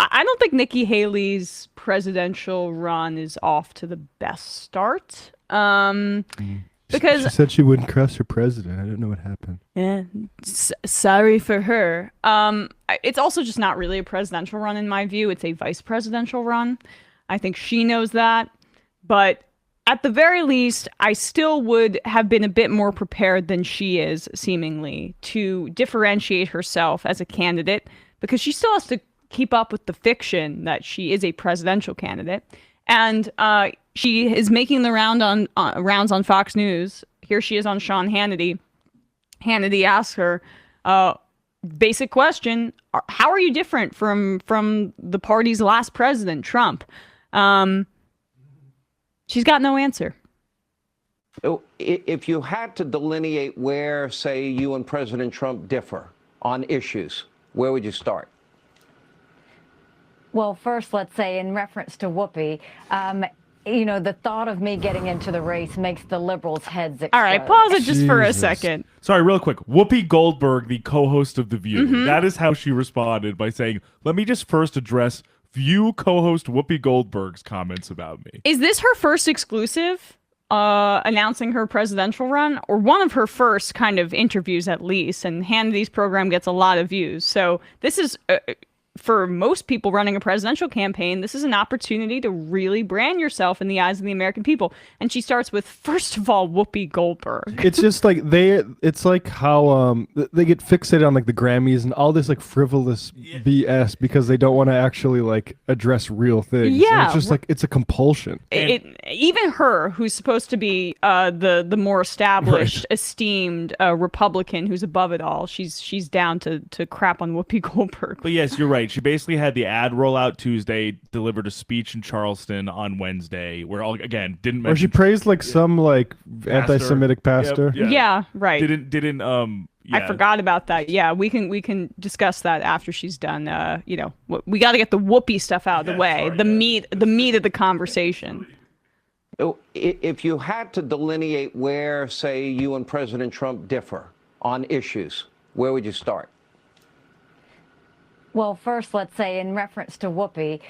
I don't think Nikki Haley's presidential run is off to the best start. Because she said she wouldn't cross for president. I don't know what happened. yeah, sorry for her. It's also just not really a presidential run in my view. It's a vice presidential run. I think she knows that. But at the very least, I still would have been a bit more prepared than she is, seemingly, to differentiate herself as a candidate, because she still has to keep up with the fiction that she is a presidential candidate. And she is making the rounds on Fox News. Here she is on Sean Hannity. Hannity asks her, basic question, how are you different from the party's last president, Trump? She's got no answer. If you had to delineate where, say, you and President Trump differ on issues, where would you start? Well, first, let's say in reference to Whoopi, the thought of me getting into the race makes the liberals' heads explode. All right, pause it just for a second. Sorry, real quick. Whoopi Goldberg, the co-host of The View, that is how she responded by saying, let me just first address View co-host Whoopi Goldberg's comments about me. Is this her first exclusive announcing her presidential run, or one of her first kind of interviews at least? And Hannity's program gets a lot of views. So this is, for most people running a presidential campaign, this is an opportunity to really brand yourself in the eyes of the American people. And she starts with, first of all, Whoopi Goldberg. It's just like it's like how they get fixated on like the Grammys and all this like frivolous BS because they don't want to actually like address real things. Yeah, and it's just like it's a compulsion. Even her, who's supposed to be the more established, esteemed Republican who's above it all, she's down to crap on Whoopi Goldberg. But yes, you're right. She basically had the ad roll out Tuesday, delivered a speech in Charleston on Wednesday, where again didn't mention. Or she praised like some like anti-Semitic pastor. Yep, yeah, right. Didn't I forgot about that. Yeah, we can discuss that after she's done. We got to get the Whoopi stuff out of the way. The meat of the conversation. If you had to delineate where, say, you and President Trump differ on issues, where would you start? Well, first, let's say in reference to Whoopi,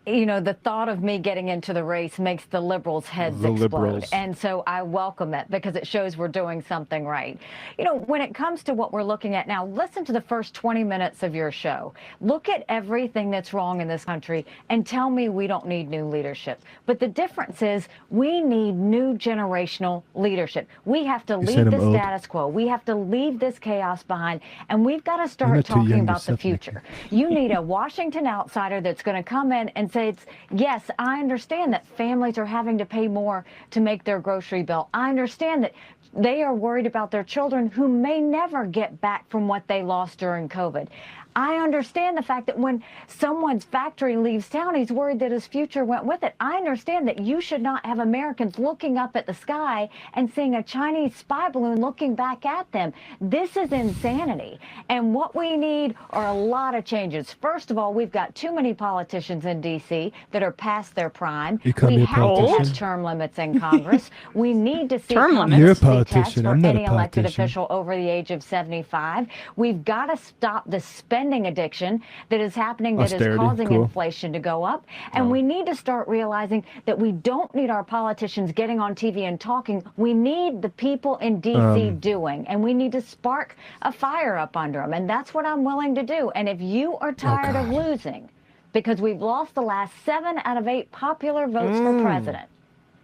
the thought of me getting into the race makes the liberals' heads explode. And so I welcome it because it shows we're doing something right. When it comes to what we're looking at now, listen to the first 20 minutes of your show. Look at everything that's wrong in this country and tell me we don't need new leadership. But the difference is we need new generational leadership. We have to leave the status quo. We have to leave this chaos behind. And we've got to start talking about the future. You need a Washington outsider that's going to come in and say, yes, I understand that families are having to pay more to make their grocery bill. I understand that they are worried about their children who may never get back from what they lost during COVID. I understand the fact that when someone's factory leaves town, he's worried that his future went with it. I understand that you should not have Americans looking up at the sky and seeing a Chinese spy balloon looking back at them. This is insanity. And what we need are a lot of changes. First of all, we've got too many politicians in D.C. that are past their prime. We have to have term limits in Congress. We need to see competency tests for any elected official over the age of 75. We've got to stop the spending addiction that is happening, that is causing inflation to go up. And we need to start realizing that we don't need our politicians getting on TV and talking. We need the people in D.C. doing, and we need to spark a fire up under them. And that's what I'm willing to do. And if you are tired of losing, because we've lost the last 7 out of 8 popular votes for president,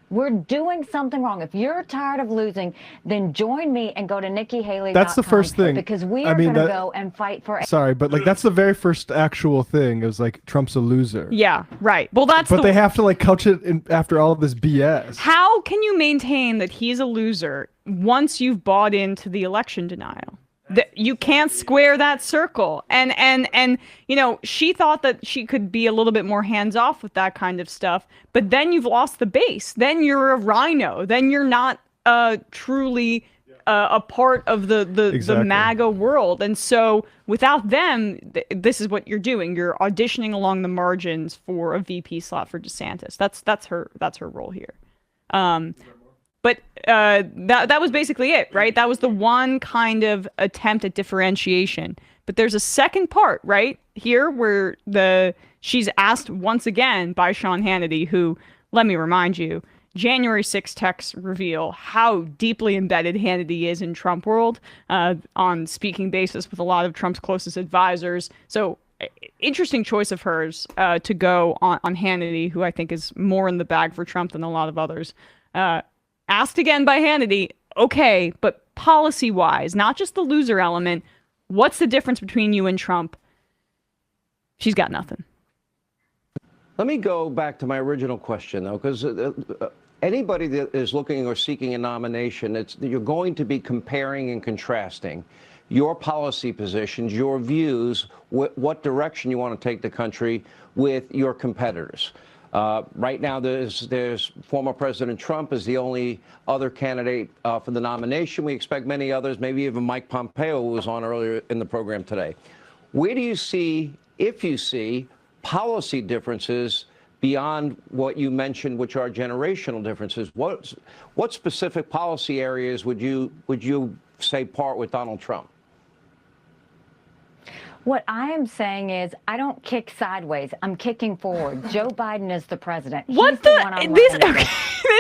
we're doing something wrong. If you're tired of losing, then join me and go to NikkiHaley.com. That's the first thing. Because we are going to go and fight for... Sorry, but like that's the very first actual thing. It was like, Trump's a loser. Yeah, right. Well, that's But they have to like couch it after all of this BS. How can you maintain that he's a loser once you've bought into the election denial? You can't square that circle. And she thought that she could be a little bit more hands-off with that kind of stuff, but then you've lost the base. Then you're a rhino. Then you're not truly a part of the MAGA world. And so without them, this is what you're doing. You're auditioning along the margins for a VP slot for DeSantis. That's her role here. But that was basically it, right? That was the one kind of attempt at differentiation, But there's a second part right here where she's asked once again by Sean Hannity, who, let me remind you, January 6th texts reveal how deeply embedded Hannity is in Trump world, on speaking basis with a lot of Trump's closest advisors. So interesting choice of hers to go on Hannity, who I think is more in the bag for Trump than a lot of others. Asked again by Hannity, okay, but policy-wise, not just the loser element, what's the difference between you and Trump? She's got nothing. Let me go back to my original question, though, because anybody that is looking or seeking a nomination, you're going to be comparing and contrasting your policy positions, your views, what direction you want to take the country with your competitors. Right now, there's former President Trump is the only other candidate for the nomination. We expect many others, maybe even Mike Pompeo, who was on earlier in the program today. Where do you see, if you see, policy differences beyond what you mentioned, which are generational differences? What specific policy areas would you say part with Donald Trump? What I am saying is I don't kick sideways. I'm kicking forward. Joe Biden is the president. What the? This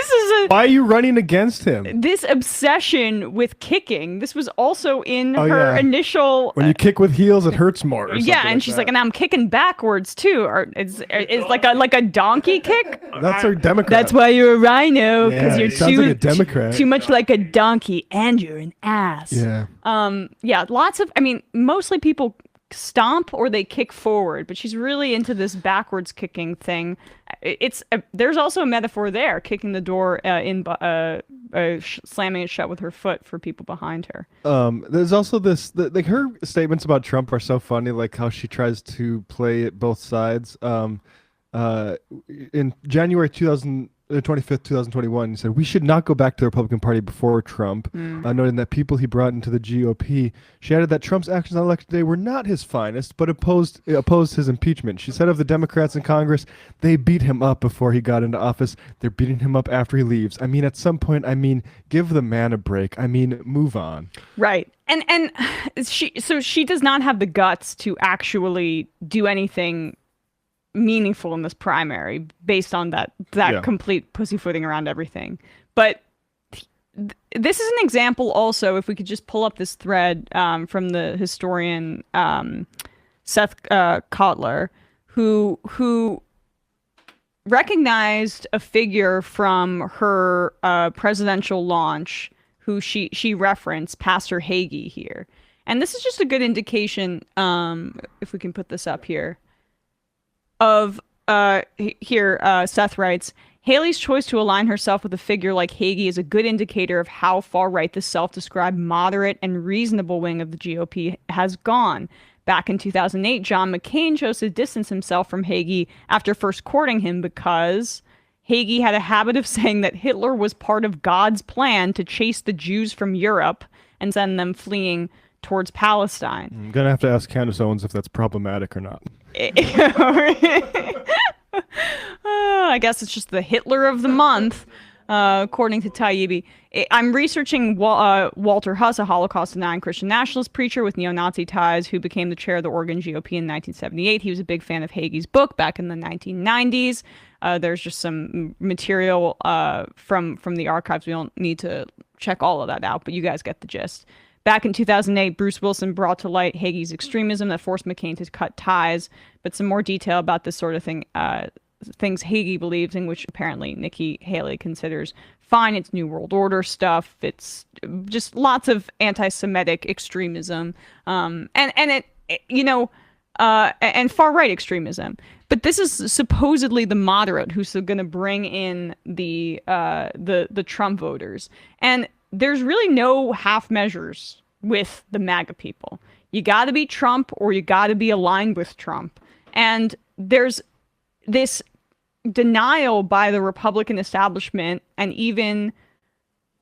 is a. Why are you running against him? This obsession with kicking. This was also in her initial. When you kick with heels, it hurts more. Yeah, and she's like, and I'm kicking backwards too. Or it's like a donkey kick. That's her Democrat. That's why you're a rhino, because you're like a Democrat. too much like a donkey, and you're an ass. Yeah. Yeah. Lots of. I mean, mostly people stomp or they kick forward, but she's really into this backwards kicking thing. There's also a metaphor there, kicking the door slamming it shut with her foot for people behind her. There's also this like her statements about Trump are so funny, like how she tries to play it both sides. In January 25th, 2021, he said, "We should not go back to the Republican Party before Trump," noting that people he brought into the GOP. She added that Trump's actions on election day were not his finest, but opposed his impeachment. She said of the Democrats in Congress, they beat him up before he got into office. They're beating him up after he leaves. I mean, at some point, give the man a break. Move on. Right. And she does not have the guts to actually do anything meaningful in this primary based on that complete pussyfooting around everything. But this is an example also, if we could just pull up this thread from the historian Seth Kotler, who recognized a figure from her presidential launch who she referenced, Pastor Hagee here. And this is just a good indication, if we can put this up here, of Seth writes, Haley's choice to align herself with a figure like Hagee is a good indicator of how far right the self-described moderate and reasonable wing of the GOP has gone. Back in 2008, John McCain chose to distance himself from Hagee after first courting him because Hagee had a habit of saying that Hitler was part of God's plan to chase the Jews from Europe and send them fleeing towards Palestine. I'm going to have to ask Candace Owens if that's problematic or not. I guess it's just the Hitler of the month, according to Taibbi. I'm researching Walter Huss, a Holocaust-denying Christian nationalist preacher with neo-Nazi ties who became the chair of the Oregon GOP in 1978. He was a big fan of Hagee's book back in the 1990s. There's just some material from the archives. We don't need to check all of that out, but you guys get the gist. Back in 2008, Bruce Wilson brought to light Hagee's extremism that forced McCain to cut ties. But some more detail about this sort of thing, things Hagee believes in, which apparently Nikki Haley considers fine. It's New World Order stuff. It's just lots of anti-Semitic extremism, and far-right extremism. But this is supposedly the moderate who's going to bring in the Trump voters. And there's really no half measures with the MAGA people. You got to be Trump or you got to be aligned with Trump. And there's this denial by the Republican establishment and even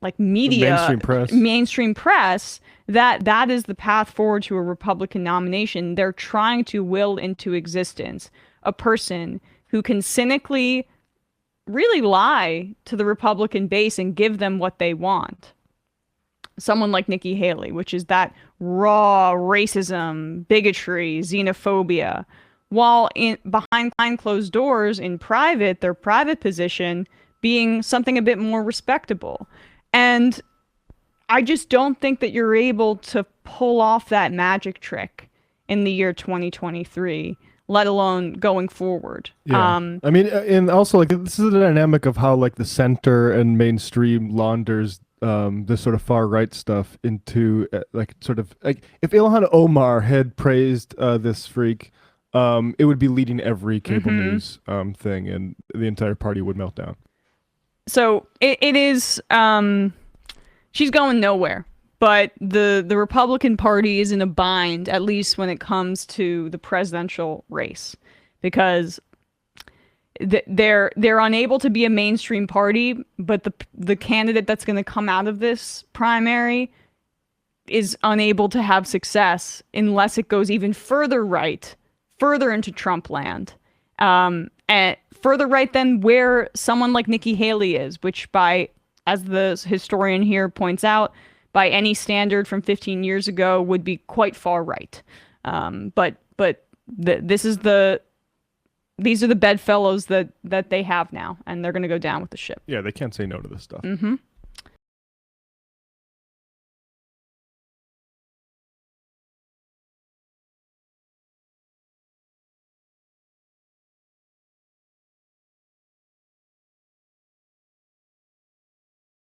like media, mainstream press, that is the path forward to a Republican nomination. They're trying to will into existence a person who can cynically really lie to the Republican base and give them what they want. Someone like Nikki Haley, which is that raw racism, bigotry, xenophobia, while behind closed doors in private, their private position being something a bit more respectable. And I just don't think that you're able to pull off that magic trick in the year 2023, let alone going forward. Yeah. I mean, and also like this is the dynamic of how like the center and mainstream launders this sort of far right stuff into like sort of like if Ilhan Omar had praised this freak, it would be leading every cable news thing, and the entire party would melt down. So it is she's going nowhere. But the Republican Party is in a bind, at least when it comes to the presidential race, because they're unable to be a mainstream party, but the candidate that's going to come out of this primary is unable to have success unless it goes even further right, further into Trump land, and further right than where someone like Nikki Haley is, which as the historian here points out, by any standard from 15 years ago, would be quite far right. But these are the bedfellows that they have now, and they're going to go down with the ship. Yeah, they can't say no to this stuff.